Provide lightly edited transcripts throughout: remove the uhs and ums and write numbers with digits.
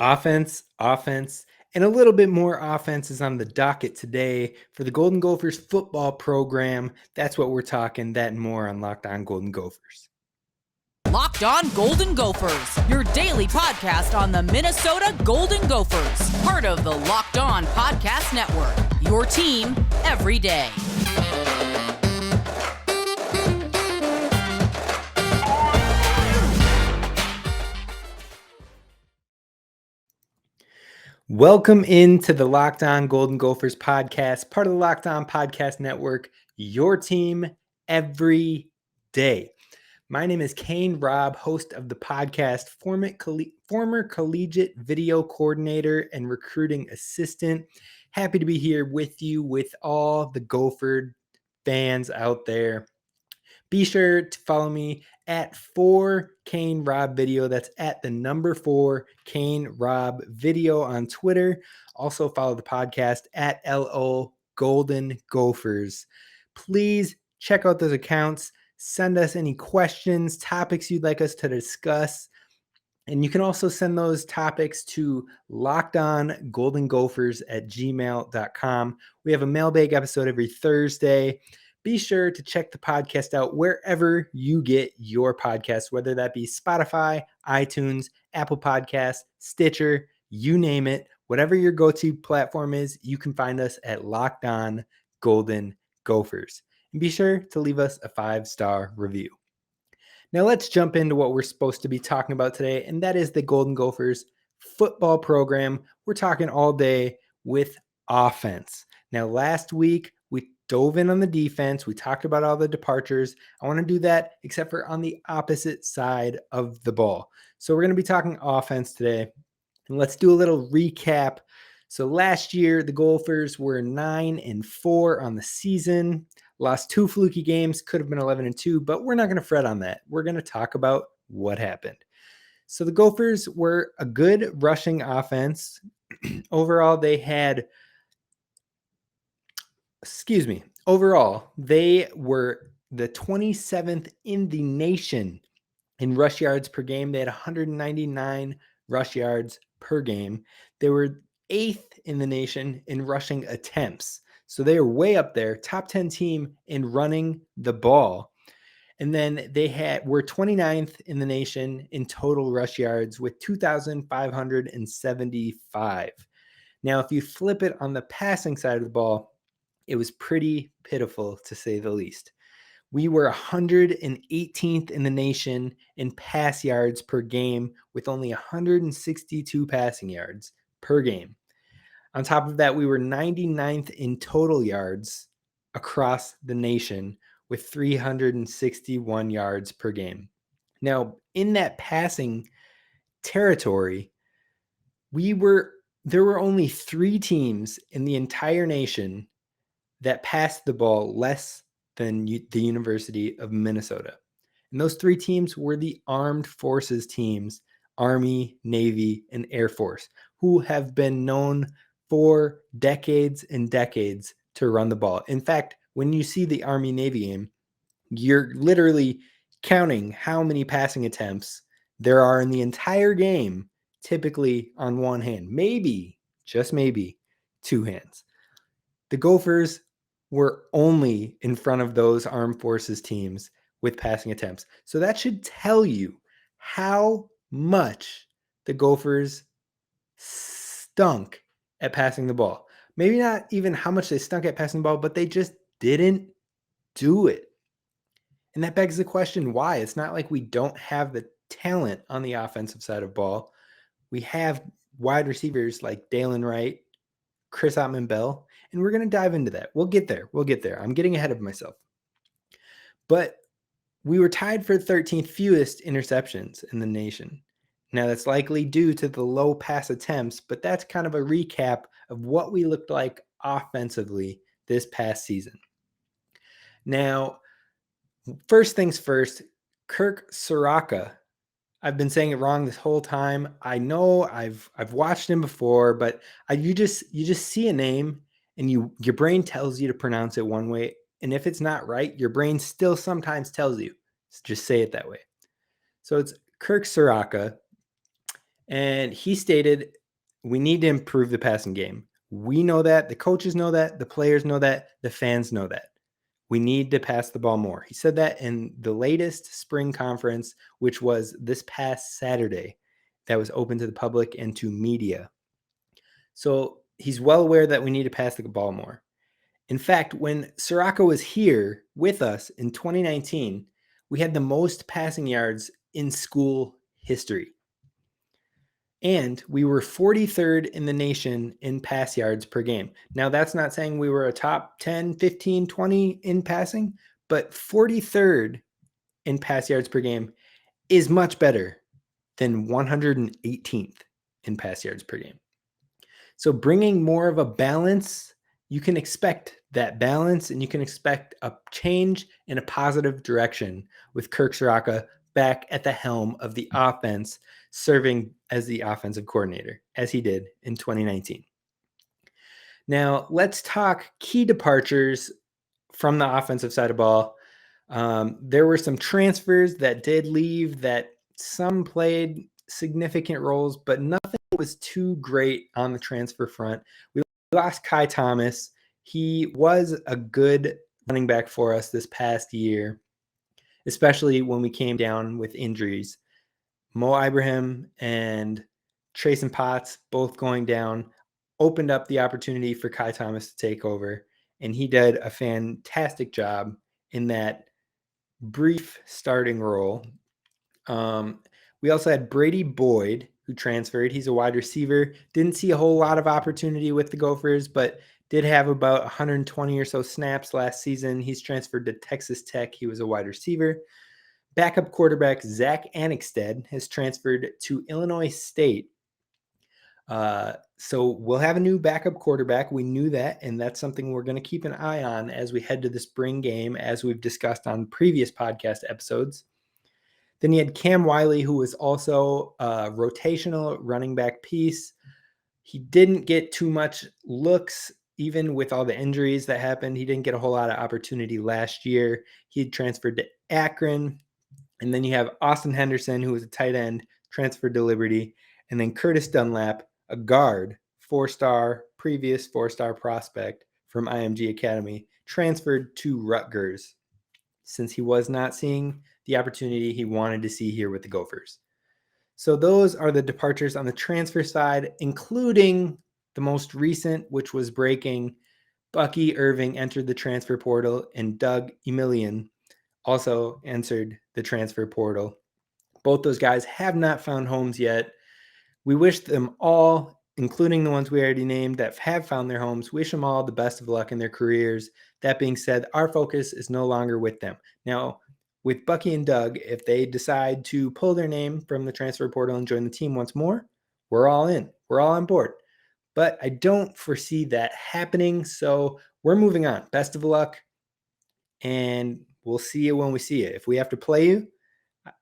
Offense, and a little bit more offense is on the docket today for the Golden Gophers football program. That's what we're talking, that and more on Locked On Golden Gophers. Locked On Golden Gophers, your daily podcast on the Minnesota Golden Gophers, part of the Locked On Podcast Network, your team every day. Welcome into the Locked On Golden Gophers podcast, part of the Locked On Podcast Network, your team every day. My name is Kane Rob, host of the podcast, former collegiate video coordinator and recruiting assistant. Happy to be here with you, with all the Gopher fans out there. Be sure to follow me at 4Kane Rob Video. That's at the number 4 Kane Rob Video on Twitter. Also follow the podcast at LO Golden Gophers. Please check out those accounts. Send us any questions, topics you'd like us to discuss. And you can also send those topics to lockedongoldengophers@gmail.com. We have a mailbag episode every Thursday. Be sure to check the podcast out wherever you get your podcasts, whether that be Spotify, iTunes, Apple Podcasts, Stitcher, you name it. Whatever your go-to platform is, you can find us at Locked On Golden Gophers. And be sure to leave us a 5-star review. Now let's jump into what we're supposed to be talking about today, and that is the Golden Gophers football program. We're talking all day with offense. Now last week, we dove in on the defense. We talked about all the departures. I want to do that except for on the opposite side of the ball. So we're going to be talking offense today. And let's do a little recap. So last year, the Gophers were 9-4 on the season. Lost 2 fluky games, could have been 11-2, but we're not going to fret on that. We're going to talk about what happened. So the Gophers were a good rushing offense. Overall, they were the 27th in the nation in rush yards per game. They had 199 rush yards per game. They were 8th in the nation in rushing attempts. So they are way up there, top 10 team in running the ball. And then they were 29th in the nation in total rush yards with 2,575. Now, if you flip it on the passing side of the ball, it was pretty pitiful, to say the least. We were 118th in the nation in pass yards per game with only 162 passing yards per game. On top of that, we were 99th in total yards across the nation with 361 yards per game. Now, in that passing territory, there were only 3 teams in the entire nation that passed the ball less than the University of Minnesota. And those 3 teams were the armed forces teams, Army, Navy, and Air Force, who have been known for decades and decades to run the ball. In fact, when you see the Army-Navy game, you're literally counting how many passing attempts there are in the entire game, typically on one hand, maybe, just maybe, 2 hands. The Gophers were only in front of those armed forces teams with passing attempts. So that should tell you how much the Gophers stunk at passing the ball. Maybe not even how much they stunk at passing the ball, but they just didn't do it. And that begs the question, why? It's not like we don't have the talent on the offensive side of ball. We have wide receivers like Dalen Wright, Chris Ottman-Bell, and we're going to dive into that. We'll get there. I'm getting ahead of myself. But we were tied for 13th fewest interceptions in the nation. Now, that's likely due to the low pass attempts, but that's kind of a recap of what we looked like offensively this past season. Now, first things first, Kirk Soraka. I've been saying it wrong this whole time. I know I've watched him before, but you just see a name and your brain tells you to pronounce it one way, and if it's not right, your brain still sometimes tells you just say it that way. So it's Kirk Soraka. And he stated, we need to improve the passing game. We know that. The coaches know that. The players know that. The fans know that. We need to pass the ball more. He said that in the latest spring conference, which was this past Saturday, that was open to the public and to media. So he's well aware that we need to pass the ball more. In fact, when Soraka was here with us in 2019, we had the most passing yards in school history. And we were 43rd in the nation in pass yards per game. Now, that's not saying we were a top 10, 15, 20 in passing, but 43rd in pass yards per game is much better than 118th in pass yards per game. So bringing more of a balance, you can expect that balance and you can expect a change in a positive direction with Kirk Soraka back at the helm of the offense, serving as the offensive coordinator, as he did in 2019. Now, let's talk key departures from the offensive side of the ball. There were some transfers that did leave, that some played significant roles, but nothing was too great on the transfer front. We lost Kai Thomas. He was a good running back for us this past year, especially when we came down with injuries. Mo Ibrahim and Trayson Potts both going down opened up the opportunity for Kai Thomas to take over, and he did a fantastic job in that brief starting role. We also had Brady Boyd, who transferred. He's a wide receiver. Didn't see a whole lot of opportunity with the Gophers, but did have about 120 or so snaps last season. He's transferred to Texas Tech. He was a wide receiver. Backup quarterback Zach Annexted has transferred to Illinois State. So we'll have a new backup quarterback. We knew that, and that's something we're going to keep an eye on as we head to the spring game, as we've discussed on previous podcast episodes. Then you had Cam Wiley, who was also a rotational running back piece. He didn't get too much looks, even with all the injuries that happened. He didn't get a whole lot of opportunity last year. He had transferred to Akron. And then you have Austin Henderson, who was a tight end, transferred to Liberty. And then Curtis Dunlap, a guard, previous four-star prospect from IMG Academy, transferred to Rutgers, since he was not seeing the opportunity he wanted to see here with the Gophers. So those are the departures on the transfer side, including the most recent, which was breaking. Bucky Irving entered the transfer portal, and Doug Emilian also entered the transfer portal. Both those guys have not found homes yet. We wish them all, including the ones we already named that have found their homes, wish them all the best of luck in their careers. That being said, our focus is no longer with them. Now, with Bucky and Doug, if they decide to pull their name from the transfer portal and join the team once more, we're all in. We're all on board. But I don't foresee that happening, so we're moving on. Best of luck, and we'll see you when we see you. If we have to play you,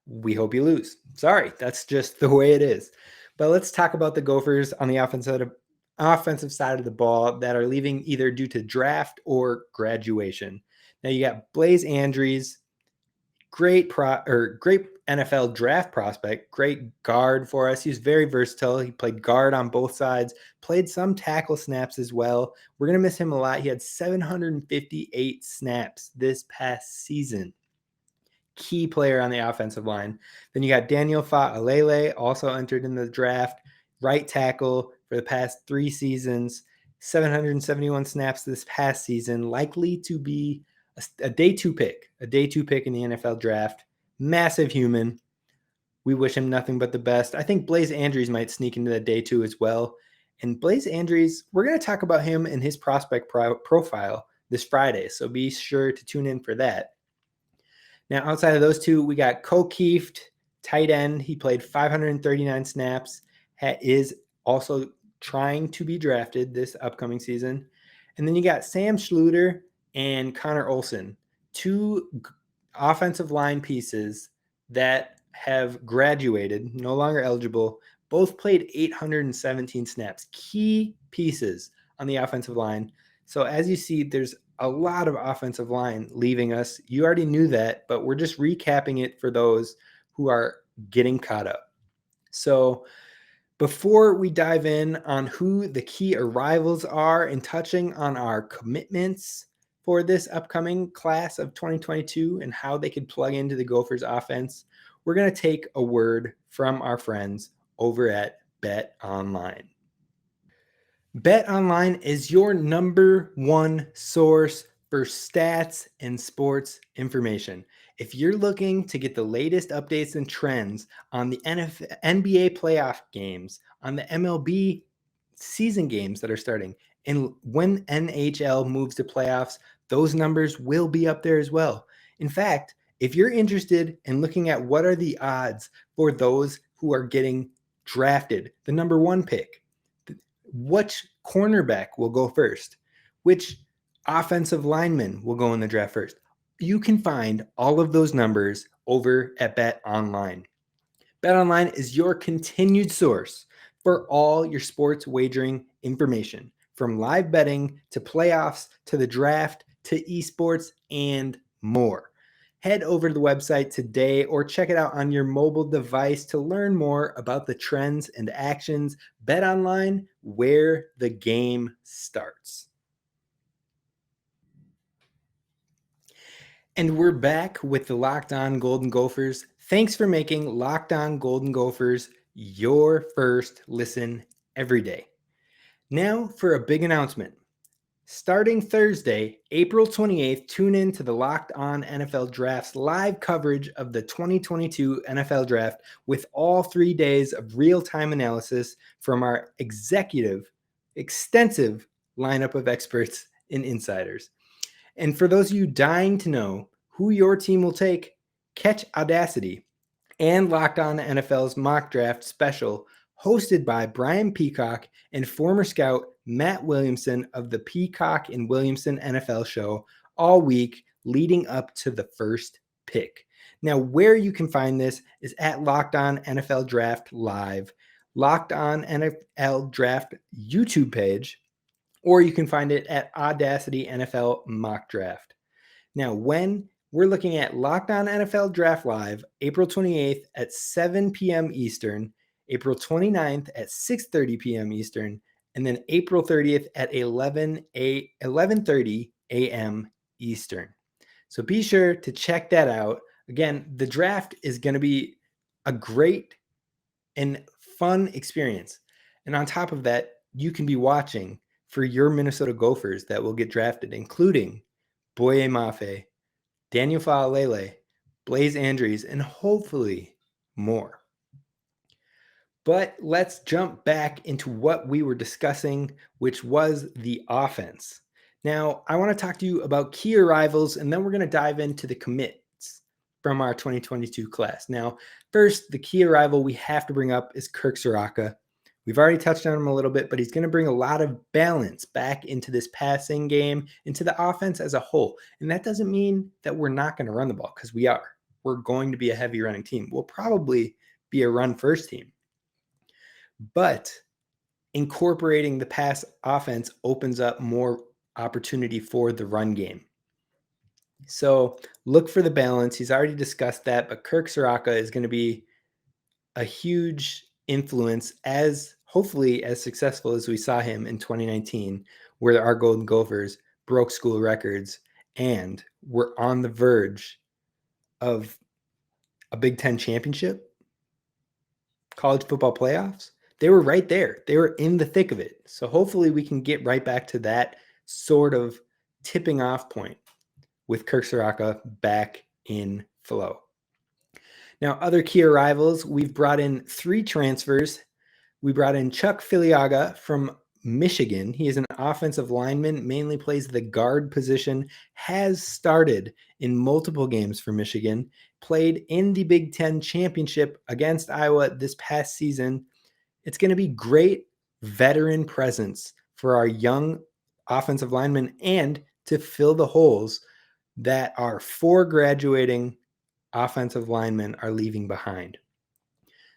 we hope you lose. Sorry, that's just the way it is. But let's talk about the Gophers on the offensive side of the ball that are leaving either due to draft or graduation. Now you got Blaze Andrews, great NFL draft prospect, great guard for us. He's very versatile. He played guard on both sides, played some tackle snaps as well. We're going to miss him a lot. He had 758 snaps this past season. Key player on the offensive line. Then you got Daniel Faalele, also entered in the draft, right tackle for the past 3 seasons, 771 snaps this past season, likely to be a day 2 pick in the NFL draft. Massive human. We wish him nothing but the best. I think Blaze Andrews might sneak into the day 2 as well. And Blaze Andrews, we're going to talk about him and his prospect profile this Friday, so be sure to tune in for that. Now, outside of those two, we got Cole Kieft, tight end. He played 539 snaps, is also trying to be drafted this upcoming season. And then you got Sam Schluter and Connor Olson, 2 offensive line pieces that have graduated, no longer eligible. Both played 817 snaps, key pieces on the offensive line. So as you see, there's a lot of offensive line leaving us. You already knew that, but we're just recapping it for those who are getting caught up. So Before we dive in on who the key arrivals are and touching on our commitments for this upcoming class of 2022 and how they could plug into the Gophers offense, we're going to take a word from our friends over at Bet Online. Bet Online is your number one source for stats and sports information. If you're looking to get the latest updates and trends on the NBA playoff games, on the MLB season games that are starting, and when NHL moves to playoffs, those numbers will be up there as well. In fact, if you're interested in looking at what are the odds for those who are getting drafted, the number one pick, which cornerback will go first, which offensive lineman will go in the draft first, you can find all of those numbers over at Bet Online. Bet Online is your continued source for all your sports wagering information, from live betting to playoffs to the draft to esports and more. Head over to the website today or check it out on your mobile device to learn more about the trends and actions. Bet Online, where the game starts. And we're back with the Locked On Golden Gophers. Thanks for making Locked On Golden Gophers your first listen every day. Now for a big announcement. Starting Thursday, April 28th, tune in to the Locked On NFL Draft's live coverage of the 2022 NFL Draft with all 3 days of real-time analysis from our extensive lineup of experts and insiders. And for those of you dying to know who your team will take, catch Audacity and Locked On NFL's mock draft special hosted by Brian Peacock and former scout Matt Williamson of the Peacock and Williamson NFL show all week leading up to the first pick. Now, where you can find this is at Locked On NFL Draft Live, Locked On NFL Draft YouTube page, or you can find it at Audacity NFL Mock Draft. Now, when we're looking at Locked On NFL Draft Live, April 28th at 7 p.m. Eastern, April 29th at 6:30 p.m. Eastern, and then April 30th at 11:30 a.m. Eastern. So be sure to check that out. Again, the draft is going to be a great and fun experience. And on top of that, you can be watching for your Minnesota Gophers that will get drafted, including Boye Mafe, Daniel Faalele, Blaze Andrews, and hopefully more. But let's jump back into what we were discussing, which was the offense. Now, I want to talk to you about key arrivals, and then we're going to dive into the commits from our 2022 class. Now, first, the key arrival we have to bring up is Kirk Soraka. We've already touched on him a little bit, but he's going to bring a lot of balance back into this passing game, into the offense as a whole. And that doesn't mean that we're not going to run the ball, because we are. We're going to be a heavy running team. We'll probably be a run-first team. But incorporating the pass offense opens up more opportunity for the run game. So look for the balance. He's already discussed that, but Kirk Soraka is going to be a huge influence, as hopefully as successful as we saw him in 2019, where our Golden Gophers broke school records and were on the verge of a Big Ten championship, college football playoffs. They were right there. They were in the thick of it. So hopefully we can get right back to that sort of tipping off point with Kirk Soraka back in flow. Now, other key arrivals, we've brought in 3 transfers. We brought in Chuck Filiaga from Michigan. He is an offensive lineman, mainly plays the guard position, has started in multiple games for Michigan, played in the Big Ten championship against Iowa this past season. It's going to be great veteran presence for our young offensive linemen and to fill the holes that our 4 graduating offensive linemen are leaving behind.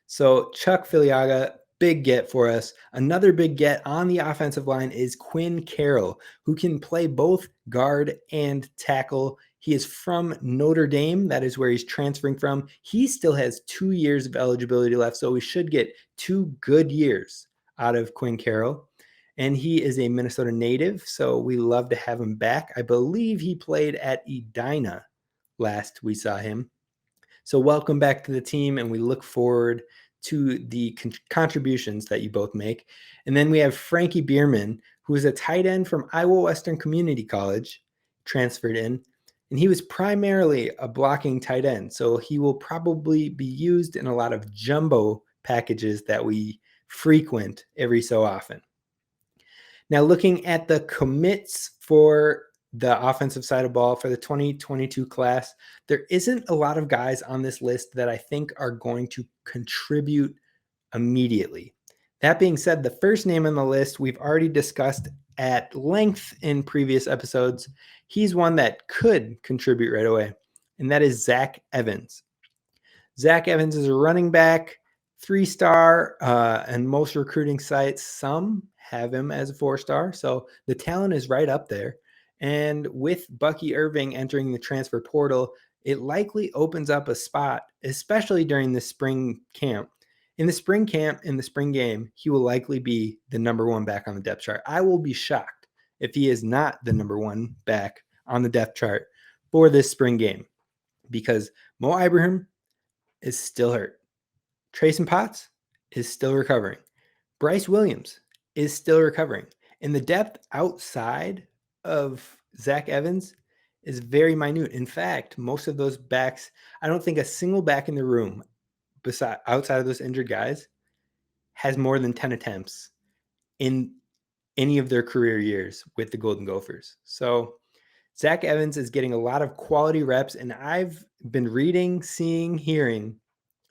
So Chuck Filiaga, big get for us. Another big get on the offensive line is Quinn Carroll, who can play both guard and tackle. He is from Notre Dame. That is where he's transferring from. He still has 2 years of eligibility left, so we should get 2 good years out of Quinn Carroll. And he is a Minnesota native, so we love to have him back. I believe he played at Edina last we saw him. So welcome back to the team, and we look forward to the contributions that you both make. And then we have Frankie Biermann, who is a tight end from Iowa Western Community College, transferred in. And he was primarily a blocking tight end, so he will probably be used in a lot of jumbo packages that we frequent every so often. Now, looking at the commits for the offensive side of ball for the 2022 class, there isn't a lot of guys on this list that I think are going to contribute immediately. That being said, the first name on the list we've already discussed at length in previous episodes. He's one that could contribute right away, and that is Zach Evans. Zach Evans is a running back, 3-star, and most recruiting sites, some have him as a 4-star. So the talent is right up there. And with Bucky Irving entering the transfer portal, it likely opens up a spot, especially during the spring camp. In the spring camp, in the spring game, he will likely be the number 1 back on the depth chart. I will be shocked if he is not the number 1 back on the depth chart for this spring game, because Mo Ibrahim is still hurt. Trayson Potts is still recovering. Bryce Williams is still recovering. And the depth outside of Zach Evans is very minute. In fact, most of those backs, I don't think a single back in the room outside of those injured guys has more than 10 attempts in any of their career years with the Golden Gophers. So Zach Evans is getting a lot of quality reps, and I've been reading, seeing, hearing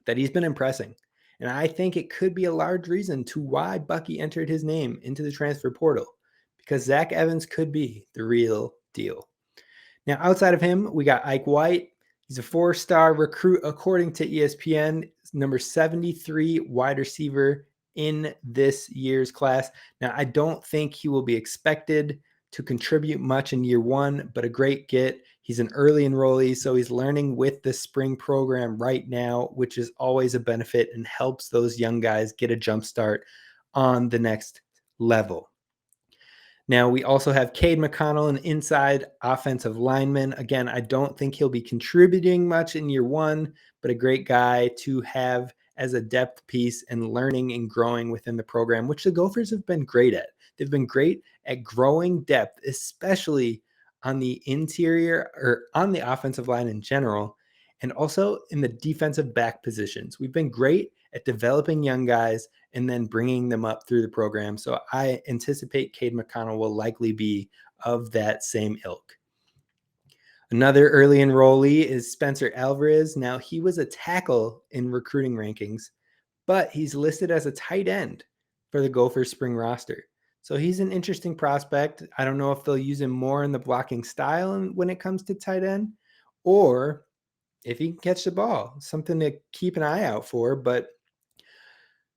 that he's been impressing. And I think it could be a large reason to why Bucky entered his name into the transfer portal, because Zach Evans could be the real deal. Now, outside of him, we got Ike White. He's a 4-star recruit, according to ESPN, number 73 wide receiver in this year's class. Now, I don't think he will be expected to contribute much in year 1, but a great get. He's an early enrollee, so he's learning with the spring program right now, which is always a benefit and helps those young guys get a jump start on the next level. Now, we also have Kade Mcconnell, an inside offensive lineman. Again, I don't think he'll be contributing much in year 1, but a great guy to have as a depth piece and learning and growing within the program, which the Gophers have been great at. They've been great at growing depth, especially on the interior or on the offensive line in general, and also in the defensive back positions. We've been great at developing young guys and then bringing them up through the program. So I anticipate Kade Mcconnell will likely be of that same ilk. Another early enrollee is Spencer Alvarez. Now, he was a tackle in recruiting rankings, but he's listed as a tight end for the Gophers spring roster. So he's an interesting prospect. I don't know if they'll use him more in the blocking style when it comes to tight end, or if he can catch the ball, something to keep an eye out for. But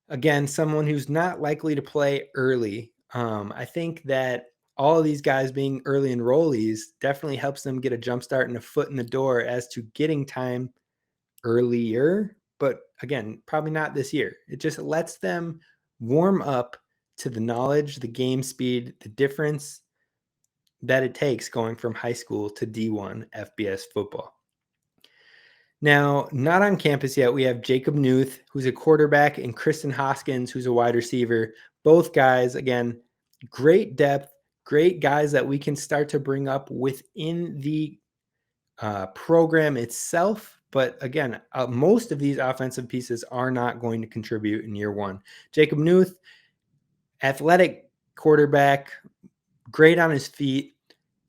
again, someone who's not likely to play early. I think that all of these guys being early enrollees definitely helps them get a jump start and a foot in the door as to getting time earlier. But again, probably not this year. It just lets them warm up to the knowledge, the game speed, the difference that it takes going from high school to D1 FBS football. Now, not on campus yet, we have Jacob Knuth, who's a quarterback, and Kristen Hoskins, who's a wide receiver. Both guys, again, great depth, great guys that we can start to bring up within the program itself. But again, most of these offensive pieces are not going to contribute in year 1. Jacob Knuth, athletic quarterback, great on his feet.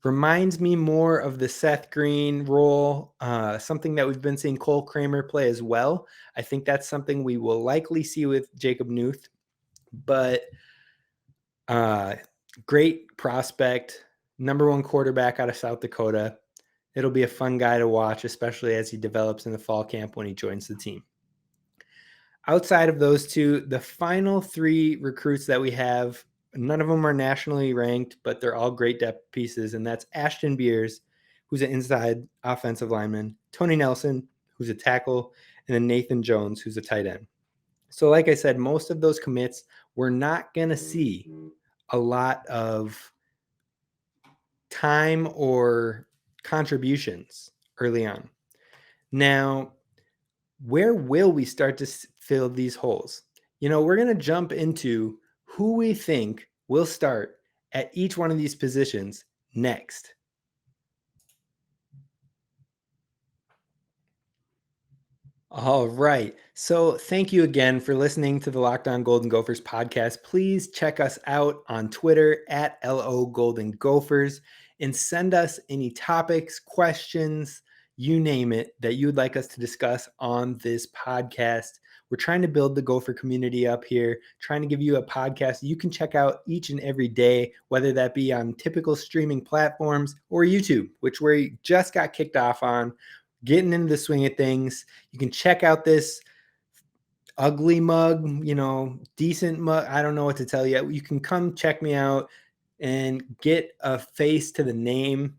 Reminds me more of the Seth Green role, something that we've been seeing Cole Kramer play as well. I think that's something we will likely see with Jacob Knuth, but great prospect, number 1 quarterback out of South Dakota. It'll be a fun guy to watch, especially as he develops in the fall camp when he joins the team. Outside of those two, the final 3 recruits that we have, none of them are nationally ranked, but they're all great depth pieces, and that's Ashton Beers, who's an inside offensive lineman, Tony Nelson, who's a tackle, and then Nathan Jones, who's a tight end. So like I said, most of those commits, we're not going to see a lot of time or contributions early on. Now, where will we start to fill these holes? We're going to jump into who we think will start at each one of these positions next. All right. So thank you again for listening to the Locked On Golden Gophers podcast. Please check us out on Twitter at LO Golden Gophers and send us any topics, questions, you name it, that you'd like us to discuss on this podcast. We're trying to build the Gopher community up here, trying to give you a podcast you can check out each and every day, whether that be on typical streaming platforms or YouTube, which we just got kicked off on. Getting into the swing of things. You can check out this ugly mug, decent mug. I don't know what to tell you. You can come check me out and get a face to the name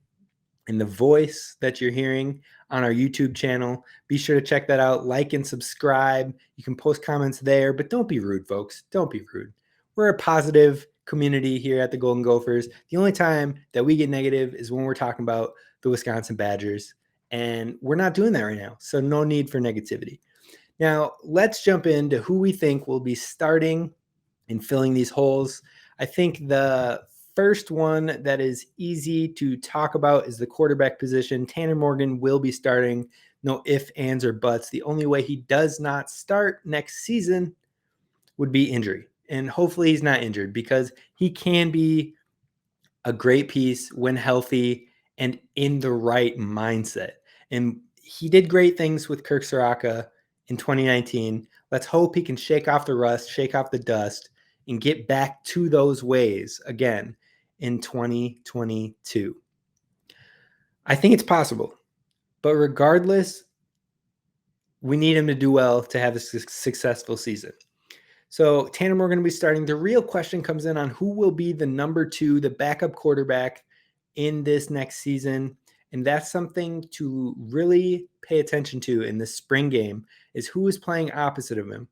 and the voice that you're hearing on our YouTube channel. Be sure to check that out. Like and subscribe. You can post comments there, but don't be rude, folks. Don't be rude. We're a positive community here at the Golden Gophers. The only time that we get negative is when we're talking about the Wisconsin Badgers. And we're not doing that right now. So no need for negativity. Now, let's jump into who we think will be starting and filling these holes. I think the first one that is easy to talk about is the quarterback position. Tanner Morgan will be starting. No ifs, ands, or buts. The only way he does not start next season would be injury. And hopefully he's not injured, because he can be a great piece when healthy and in the right mindset. And he did great things with Kirk Soraka in 2019. Let's hope he can shake off the rust, shake off the dust, and get back to those ways again in 2022. I think it's possible. But regardless, we need him to do well to have a successful season. So Tanner Morgan will be starting. The real question comes in on who will be the number 2, the backup quarterback in this next season. And that's something to really pay attention to in the spring game, is who is playing opposite of him.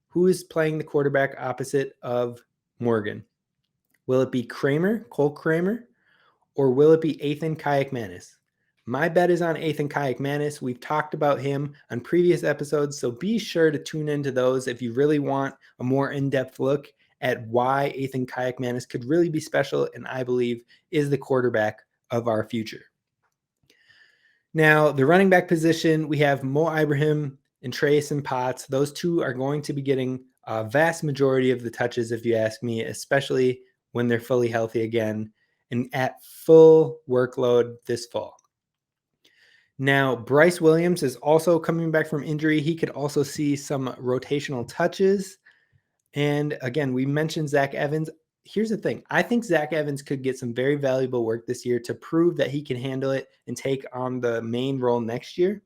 Who is playing the quarterback opposite of Morgan? Will it be Cole Kramer, or will it be Ethan Kayakmanis? My bet is on Ethan Kayakmanis. We've talked about him on previous episodes, so be sure to tune into those if you really want a more in-depth look at why Ethan Kayakmanis could really be special and I believe is the quarterback of our future. Now, the running back position, we have Mo Ibrahim and Trayson Potts. Those two are going to be getting a vast majority of the touches, if you ask me, especially when they're fully healthy again and at full workload this fall. Now, Bryce Williams is also coming back from injury. He could also see some rotational touches. And again, we mentioned Zach Evans. Here's the thing. I think Zach Evans could get some very valuable work this year to prove that he can handle it and take on the main role next year.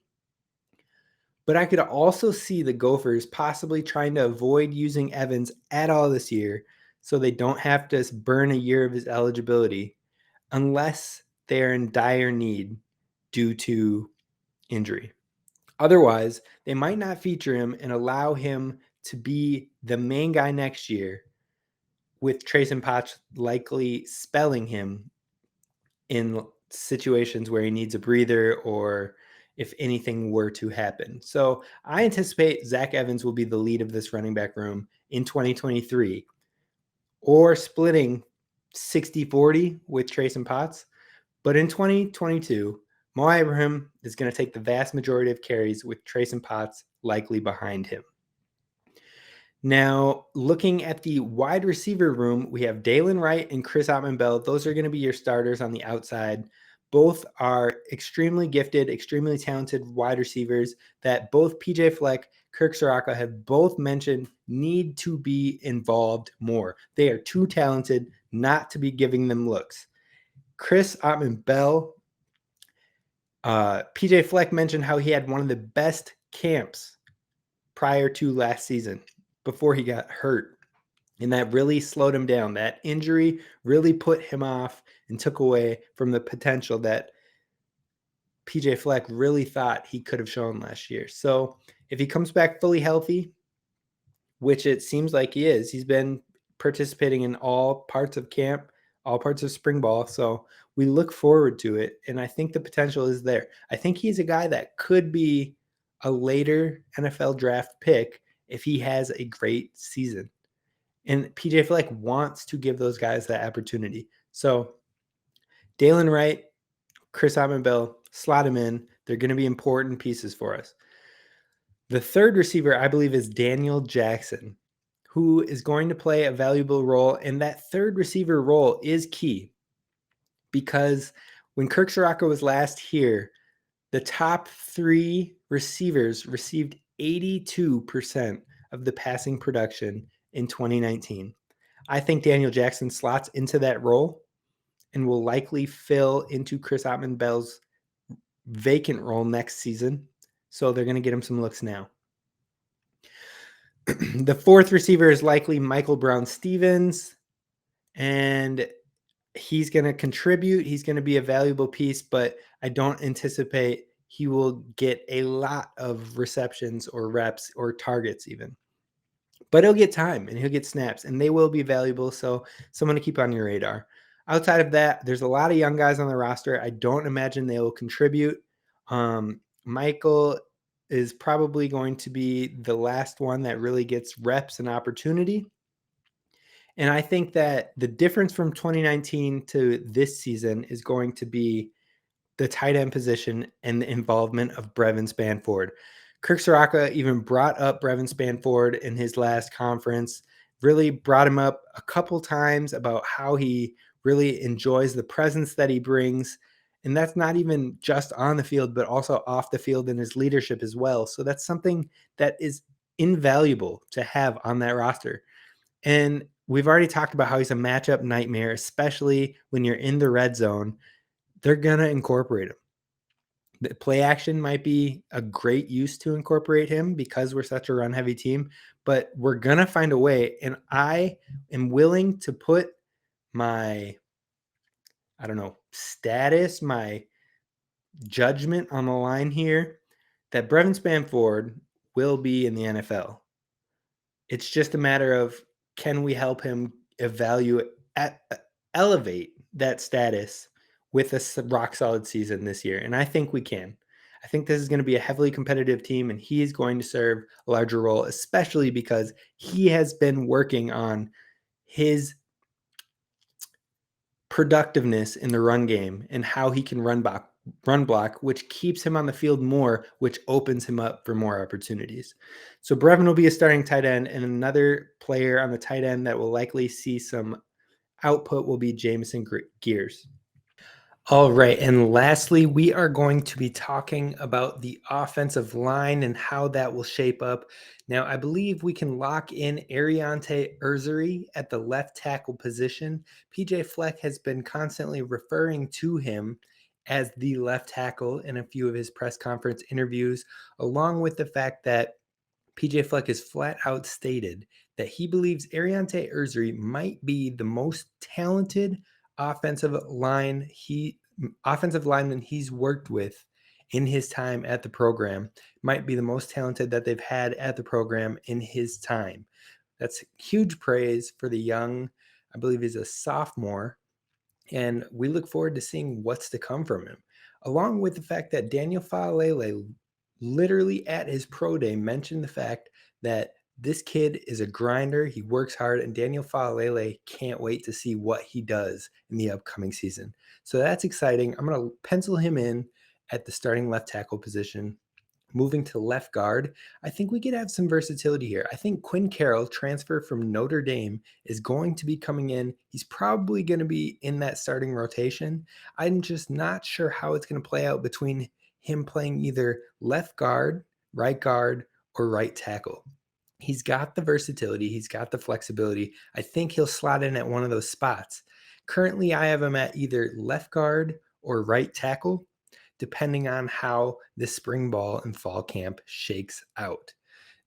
But I could also see the Gophers possibly trying to avoid using Evans at all this year so they don't have to burn a year of his eligibility unless they're in dire need due to injury. Otherwise, they might not feature him and allow him to be the main guy next year, with Trayson Potts likely spelling him in situations where he needs a breather or if anything were to happen. So I anticipate Zach Evans will be the lead of this running back room in 2023, or splitting 60-40 with Trayson Potts. But in 2022, Mo Ibrahim is going to take the vast majority of carries, with Trayson Potts likely behind him. Now, looking at the wide receiver room, we have Dalen Wright and Chris Ottman-Bell. Those are going to be your starters on the outside. Both are extremely gifted, extremely talented wide receivers that both PJ Fleck, Kirk Soraka have both mentioned need to be involved more. They are too talented not to be giving them looks. Chris Ottman-Bell, PJ Fleck mentioned how he had one of the best camps prior to last season before he got hurt. And that really slowed him down. That injury really put him off and took away from the potential that PJ Fleck really thought he could have shown last year. So if he comes back fully healthy, which it seems like he is, he's been participating in all parts of camp, all parts of spring ball. So we look forward to it. And I think the potential is there. I think he's a guy that could be a later NFL draft pick if he has a great season. And PJ Fleck wants to give those guys that opportunity. So Dalen Wright, Chris Autman-Bell, slot him in. They're going to be important pieces for us. The third receiver, I believe, is Daniel Jackson, who is going to play a valuable role. And that third receiver role is key because when Kirk Soraka was last here, the top three receivers received 82% of the passing production in 2019. I think Daniel Jackson slots into that role and will likely fill into Chris Autman-Bell's vacant role next season. So they're going to get him some looks now. The fourth receiver is likely Michael Brown-Stevens, and he's going to contribute. He's going to be a valuable piece, but I don't anticipate he will get a lot of receptions or reps or targets even. But he'll get time and he'll get snaps, and they will be valuable. So someone to keep on your radar. Outside of that, there's a lot of young guys on the roster. I don't imagine they will contribute. Michael is probably going to be the last one that really gets reps and opportunity. And I think that the difference from 2019 to this season is going to be the tight end position and the involvement of Brevin Spanford. Kirk Soraka even brought up Brevin Spanford in his last conference, really brought him up a couple times about how he really enjoys the presence that he brings. And that's not even just on the field, but also off the field in his leadership as well. So that's something that is invaluable to have on that roster. And we've already talked about how he's a matchup nightmare, especially when you're in the red zone. They're going to incorporate him. The play action might be a great use to incorporate him because we're such a run heavy team, but we're going to find a way. And I am willing to put my, status, my judgment on the line here that Brevin Spanford will be in the NFL. It's just a matter of, can we help him elevate that status with a rock solid season this year? And I think we can. I think this is going to be a heavily competitive team, and he is going to serve a larger role, especially because he has been working on his productiveness in the run game and how he can run block, which keeps him on the field more, which opens him up for more opportunities. So Brevin will be a starting tight end, and another player on the tight end that will likely see some output will be Jamison Gears. All right, and lastly, we are going to be talking about the offensive line and how that will shape up. Now, I believe we can lock in Ariante Urzuri at the left tackle position. PJ Fleck has been constantly referring to him as the left tackle in a few of his press conference interviews, along with the fact that PJ Fleck has flat out stated that he believes Ariante Urzuri might be the most talented offensive lineman he's worked with in his time at the program, might be the most talented that they've had at the program in his time. That's huge praise for the young, I believe he's a sophomore, and we look forward to seeing what's to come from him. Along with the fact that Daniel Faalele literally at his pro day mentioned the fact that this kid is a grinder, he works hard, and Daniel Faalele can't wait to see what he does in the upcoming season. So that's exciting. I'm going to pencil him in at the starting left tackle position. Moving to left guard, I think we could have some versatility here. I think Quinn Carroll, transfer from Notre Dame, is going to be coming in. He's probably going to be in that starting rotation. I'm just not sure how it's going to play out between him playing either left guard, or right tackle. He's got the versatility. He's got the flexibility. I think he'll slot in at one of those spots. Currently, I have him at either left guard or right tackle, depending on how the spring ball and fall camp shakes out.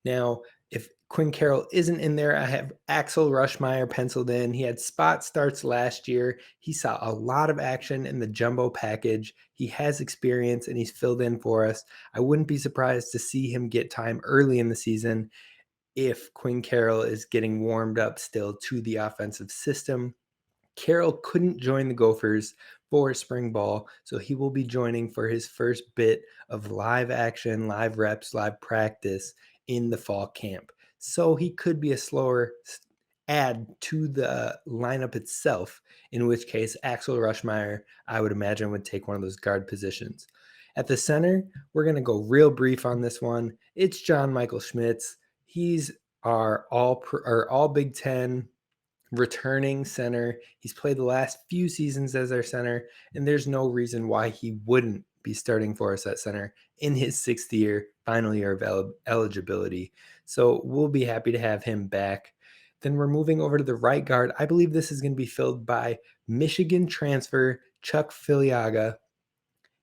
Now, if Quinn Carroll isn't in there. I have Axel Rushmeyer penciled in. He had spot starts last year. He saw a lot of action in the jumbo package. He has experience and he's filled in for us. I wouldn't be surprised to see him get time early in the season if Quinn Carroll is getting warmed up still to the offensive system. Carroll couldn't join the Gophers for spring ball, so he will be joining for his first bit of live action, live reps, live practice in the fall camp. So he could be a slower add to the lineup itself, in which case Axel Rushmeyer, I would imagine, would take one of those guard positions. At the center, we're going to go real brief on this one. It's John Michael Schmitz. He's our all Big Ten returning center. He's played the last few seasons as our center, and there's no reason why he wouldn't be starting for us at center in his final year of eligibility. So we'll be happy to have him back. Then we're moving over to the right guard. I believe this is going to be filled by Michigan transfer Chuck Filiaga.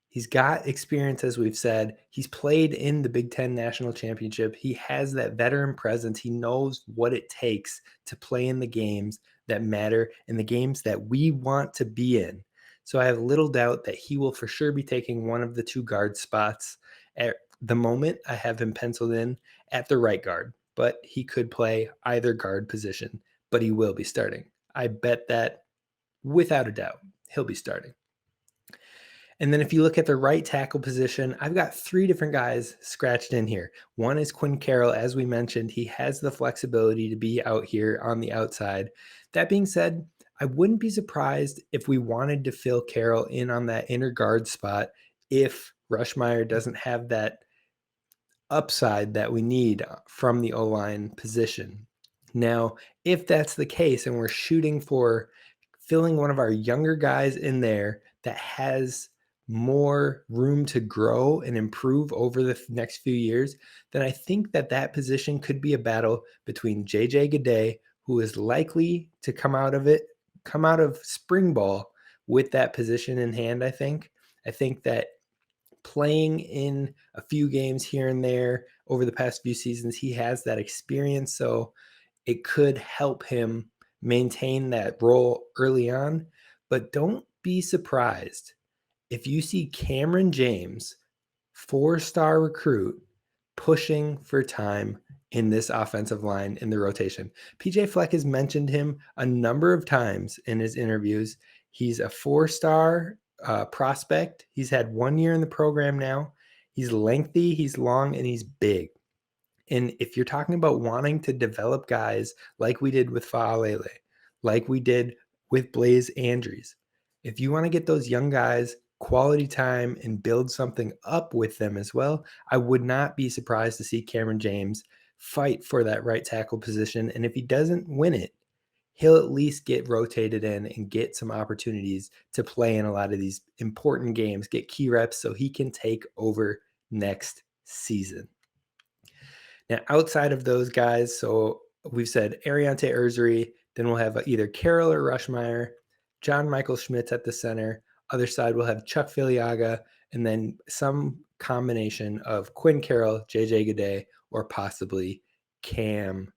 He's got experience, as we've said. He's played in the Big Ten National Championship. He has that veteran presence. He knows what it takes to play in the games that matter and the games that we want to be in. So I have little doubt that he will for sure be taking one of the two guard spots. At the moment, I have him penciled in at the right guard, but he could play either guard position, but he will be starting. I bet that without a doubt, he'll be starting. And then if you look at the right tackle position, I've got three different guys scratched in here. One is Quinn Carroll. As we mentioned, he has the flexibility to be out here on the outside. That being said, I wouldn't be surprised if we wanted to fill Carroll in on that inner guard spot if Rushmeyer doesn't have that upside that we need from the O-line position. Now, if that's the case and we're shooting for filling one of our younger guys in there that has more room to grow and improve over the next few years, then I think that position could be a battle between JJ Kade, who is likely to come out of spring ball with that position in hand. I think that playing in a few games here and there over the past few seasons, he has that experience, so it could help him maintain that role early on. But don't be surprised if you see Cameron James, 4-star recruit, pushing for time in this offensive line in the rotation. PJ Fleck has mentioned him a number of times in his interviews. He's a 4-star prospect. He's had 1 year in the program now. He's lengthy, he's long, and he's big. And if you're talking about wanting to develop guys like we did with Faalele, like we did with Blaze Andrews, if you want to get those young guys quality time and build something up with them as well, I would not be surprised to see Cameron James fight for that right tackle position. And if he doesn't win it, he'll at least get rotated in and get some opportunities to play in a lot of these important games, get key reps so he can take over next season. Now, outside of those guys, so we've said Ariante Ursery, then we'll have either Carroll or Rushmeyer, John Michael Schmitz at the center. Other side, we'll have Chuck Filiaga, and then some combination of Quinn Carroll, JJ Kade, or possibly Cameron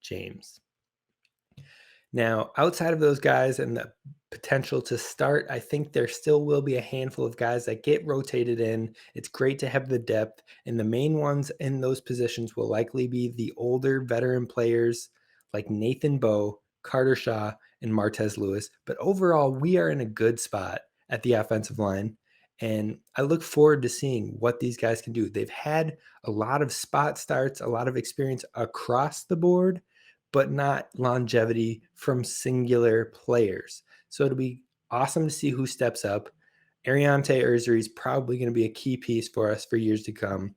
James. Now, outside of those guys and the potential to start, I think there still will be a handful of guys that get rotated in. It's great to have the depth, and the main ones in those positions will likely be the older veteran players like Nathan Bowe, Carter Shaw, and Martez Lewis. But overall, we are in a good spot at the offensive line, and I look forward to seeing what these guys can do. They've had a lot of spot starts, a lot of experience across the board, but not longevity from singular players. So it'll be awesome to see who steps up. Ariante Ursery is probably going to be a key piece for us for years to come.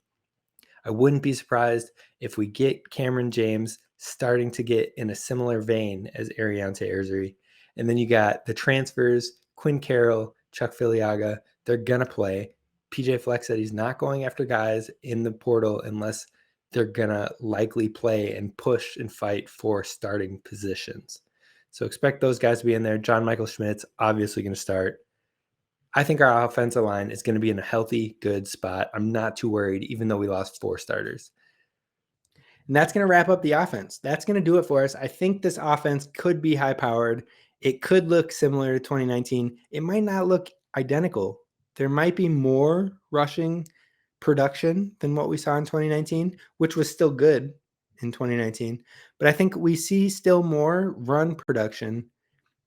I wouldn't be surprised if we get Cameron James starting to get in a similar vein as Ariante Ursery. And then you got the transfers, Quinn Carroll, Chuck Filiaga. They're going to play. PJ Fleck said he's not going after guys in the portal unless they're going to likely play and push and fight for starting positions. So expect those guys to be in there. John Michael Schmitz, obviously going to start. I think our offensive line is going to be in a healthy, good spot. I'm not too worried, even though we lost 4 starters. And that's going to wrap up the offense. That's going to do it for us. I think this offense could be high-powered. It could look similar to 2019. It might not look identical. There might be more rushing production than what we saw in 2019, which was still good in 2019. But I think we see still more run production.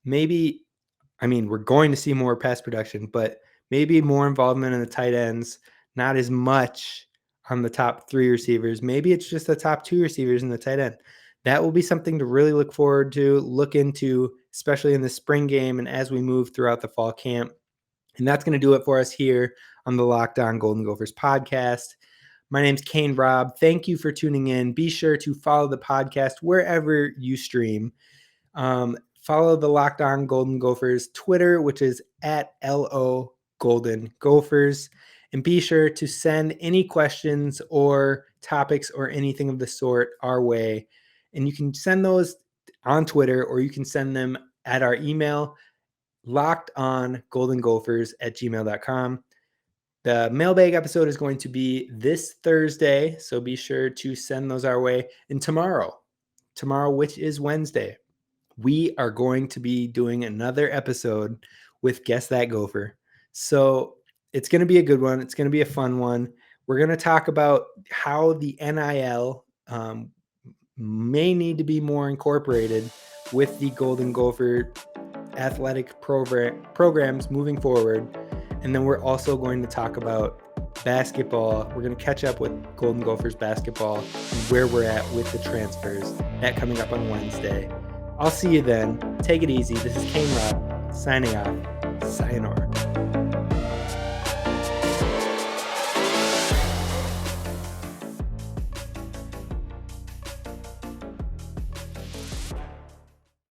Maybe, we're going to see more pass production, but maybe more involvement in the tight ends, not as much on the top 3 receivers. Maybe it's just the top 2 receivers in the tight end. That will be something to really look forward to, look into, especially in the spring game and as we move throughout the fall camp. And that's going to do it for us here on the Locked On Golden Gophers podcast. My name's Kane Rob. Thank you for tuning in. Be sure to follow the podcast wherever you stream. Follow the Locked On Golden Gophers Twitter, which is at LO Golden Gophers. And be sure to send any questions or topics or anything of the sort our way. And you can send those on Twitter, or you can send them at our email, lockedongoldengophers@gmail.com. The mailbag episode is going to be this Thursday, so be sure to send those our way. And tomorrow, which is Wednesday, we are going to be doing another episode with Guess That Gopher. So it's going to be a good one. It's going to be a fun one. We're going to talk about how the NIL may need to be more incorporated with the Golden Gopher athletic programs moving forward. And then we're also going to talk about basketball. We're going to catch up with Golden Gophers basketball and where we're at with the transfers. That coming up on Wednesday. I'll see you then. Take it easy. This is Kane Rob signing off. Sayonara.